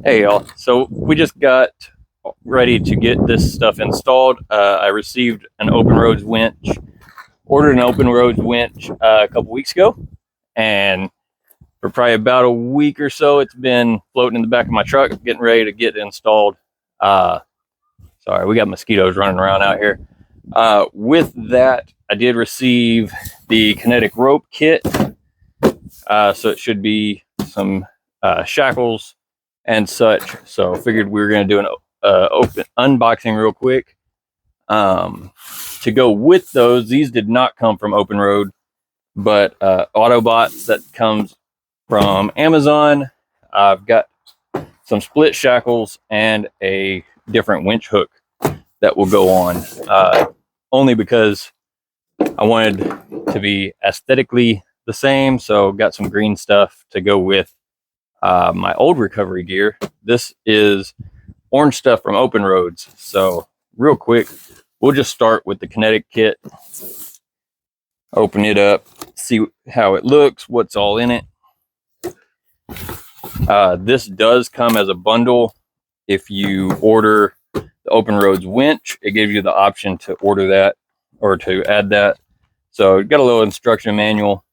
Hey y'all, so we just got ready to get this stuff installed. I received an OpenRoads winch, ordered an OpenRoads winch a couple weeks ago, and for probably about a week or so it's been floating in the back of my truck, getting ready to get installed. Sorry, we got mosquitoes running around out here. With that, I did receive the kinetic rope kit, so it should be some shackles and such. So figured we were going to do an open unboxing real quick. To go with those, these did not come from OpenRoad, but Autobots that comes from Amazon. I've got some split shackles and a different winch hook that will go on, only because I wanted to be aesthetically the same. So got some green stuff to go with my old recovery gear. This is orange stuff from OpenRoads. So real quick, we'll just start with the kinetic kit. Open it up, see how it looks, what's all in it. This does come as a bundle. If you order the OpenRoads winch, it gives you the option to order that or to add that. So got a little instruction manual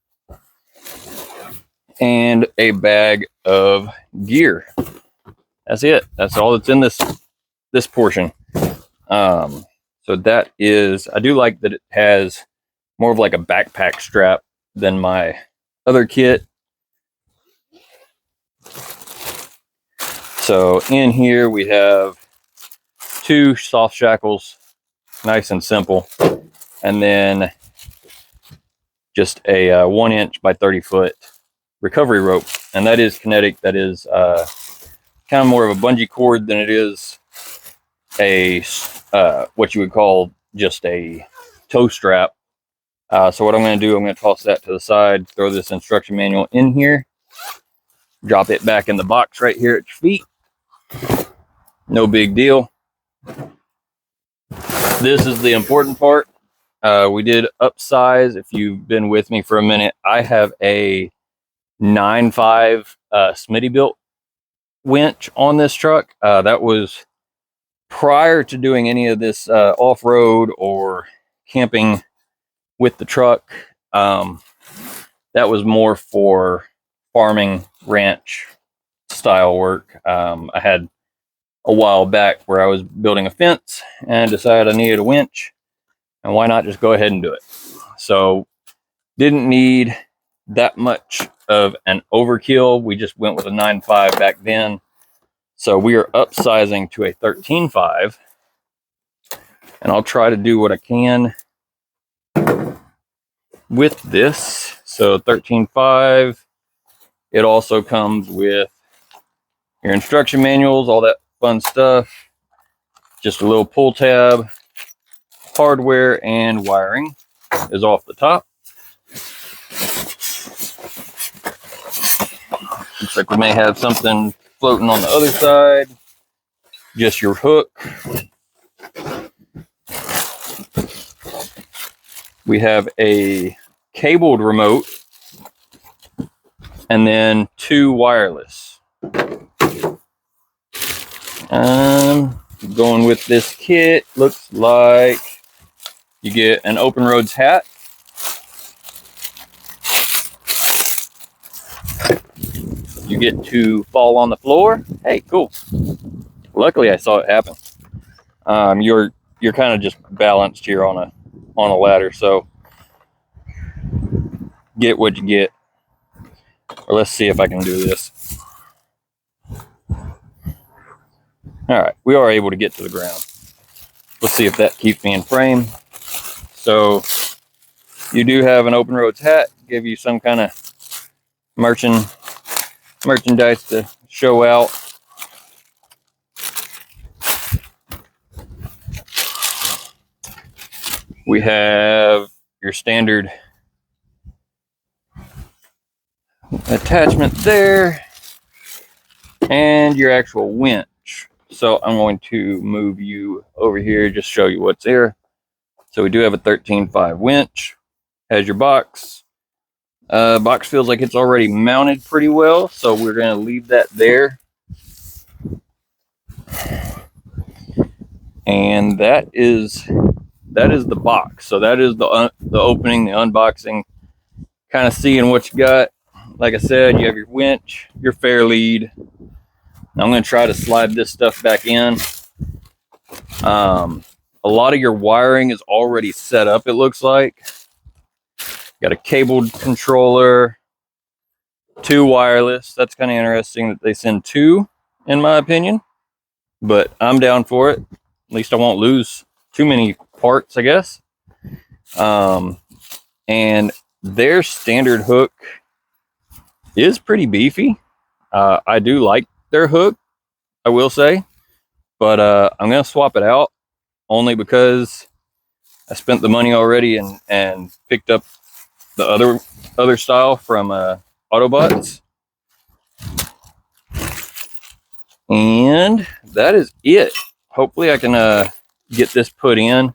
and a bag of gear. That's it. That's all that's in this portion. So that is, I do like that it has more of like a backpack strap than my other kit. So in here we have 2 soft shackles, nice and simple, and then just a 1 inch by 30 foot recovery rope, and that is kinetic. That is kind of more of a bungee cord than it is a what you would call just a tow strap. So what I'm going to do, I'm going to toss that to the side, throw this instruction manual in here, drop it back in the box right here at your feet. No big deal. This is the important part. We did upsize. If you've been with me for a minute, I have a 9.5 Smitty built winch on this truck. That was prior to doing any of this off-road or camping with the truck. That was more for farming ranch style work. I had a while back where I was building a fence and decided I needed a winch, and why not just go ahead and do it. So didn't need that much of an overkill. We just went with a 9.5 back then. So we are upsizing to a 13.5, and I'll try to do what I can with this. So 13.5, it also comes with your instruction manuals, all that fun stuff, just a little pull tab, hardware and wiring is off the top. Looks like we may have something floating on the other side. Just your hook. We have a cabled remote and then 2 wireless. Going with this kit, looks like you get an OpenRoads hat. You get to fall on the floor. Hey, cool. Luckily, I saw it happen. You're kind of just balanced here on a ladder, so get what you get. Or let's see if I can do this. All right, we are able to get to the ground. Let's see if that keeps me in frame. So you do have an OpenRoads hat, give you some kind of merchandise to show out. We have your standard attachment there and your actual winch. So I'm going to move you over here, just show you what's there. So we do have a 13.5 winch, has your box. Box feels like it's already mounted pretty well, so we're going to leave that there. And that is the box. So that is the opening, the unboxing, kind of seeing what you got. Like I said, you have your winch, your fair lead. I'm going to try to slide this stuff back in. A lot of your wiring is already set up, it looks like. Got a cabled controller, 2 wireless. That's kind of interesting that they send 2, in my opinion. But I'm down for it. At least I won't lose too many parts, I guess. And their standard hook is pretty beefy. I do like their hook, I will say. But I'm going to swap it out only because I spent the money already and picked up the other style from Autobots. And that is it. Hopefully I can get this put in.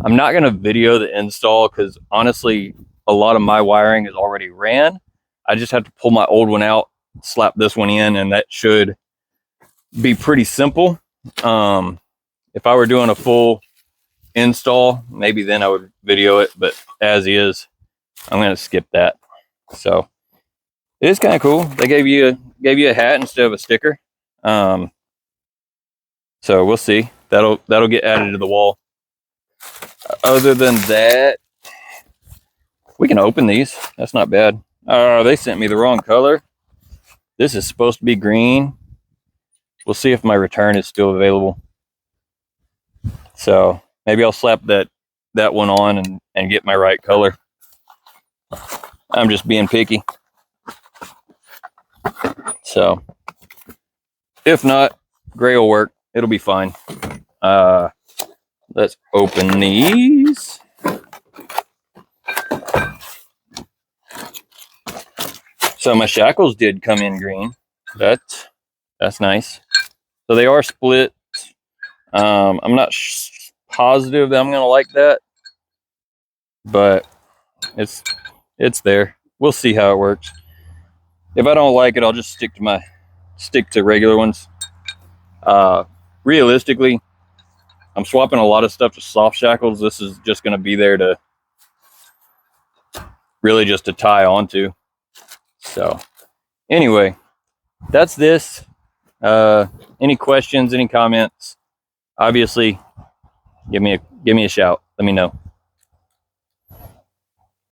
I'm not going to video the install because honestly, a lot of my wiring is already ran. I just have to pull my old one out, slap this one in, and that should be pretty simple. If I were doing a full install, maybe then I would video it, but as is, I'm going to skip that. So it is kind of cool. They gave you a hat instead of a sticker. So we'll see. That'll get added to the wall. Other than that, we can open these. That's not bad. Oh, they sent me the wrong color. This is supposed to be green. We'll see if my return is still available. So maybe I'll slap that one on and get my right color. I'm just being picky. So if not, gray will work. It'll be fine. Let's open these. So my shackles did come in green. That's nice. So they are split. I'm not positive that I'm gonna like that, but it's there. We'll see how it works. If I don't like it, I'll just stick to regular ones. Realistically, I'm swapping a lot of stuff to soft shackles. This is just going to be there to really just to tie onto. So anyway, that's this. Any questions, any comments, obviously give me a shout. Let me know.